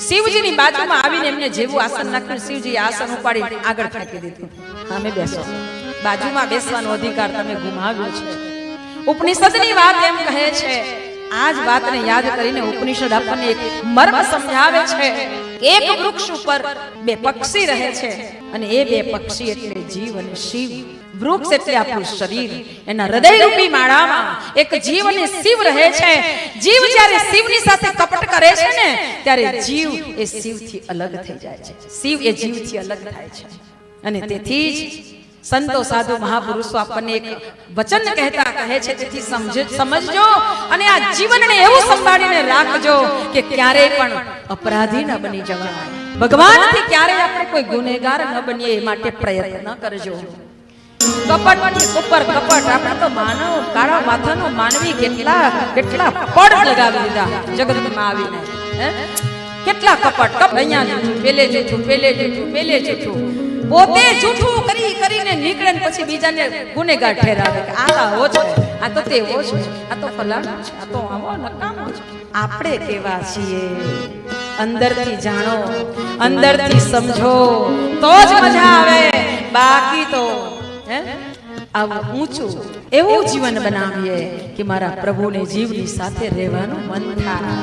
શિવજીની બાજુમાં આવીને એમને જેવું આસન નાખ્યું, શિવજી આસન ઉપાડી આગળ ફેંકી દીધું. તમે બેસો. બાજુમાં બેસવાનો અધિકાર તમે ગુમાવ્યો છે. ઉપનિષદની વાત એમ કહે છે, આ જ વાતને યાદ કરીને ઉપનિષદ આપણને એક મર્મ સમજાવે છે. એક વૃક્ષ ઉપર બે પક્ષી રહે છે અને એ બે પક્ષી એટલે જીવ અને શિવ. વૃક્ષ એટલે આપણું શરીર, એના હૃદયરૂપી માળામાં એક જીવ અને શિવ રહે છે. જીવ જ્યારે શિવની સાથે કપટ કરે છે ને, ત્યારે જીવ એ શિવથી અલગ થઈ જાય છે, શિવ એ જીવથી અલગ થાય છે. અને તેથી જ સંતો સાધુ મહાપુરુષો આપણને એક વચન કહેતા કહે છે, તેથી સમજજો અને આ જીવનને એવું સંભાળીને રાખજો કે ક્યારેય પણ અપરાધી ન બની જવાય. ભગવાનથી ક્યારેય આપણે કોઈ ગુનેગાર ન બનીએ એ માટે પ્રયત્ન કરજો. કપટ ઉપર કપટ, આપણે તો માનવ કાળા માથાનો માનવી કેટલા પડ લગાવી દીધા જગતમાં આવીને. કેટલા કપટ, અહીંયા જૂઠું, પેલે જૂઠું, પેલે જૂઠું, પેલે જૂઠું, પોતે જૂઠું કરીને નીકળે ને પછી બીજાને ગુનેગાર ઠેરાવે કે આ આવો છે, આ તો તેવો છે, આ તો ફલાણો છે, આ તો આવો નકામો છે. આપણે કેવા છીએ અંદરથી જાણો, અંદરથી સમજો તો જ મજા આવે. બાકી તો આવું ઊંચું એવું જીવન બનાવીએ કે મારા પ્રભુને જીવની સાથે રહેવાનું મન થાય.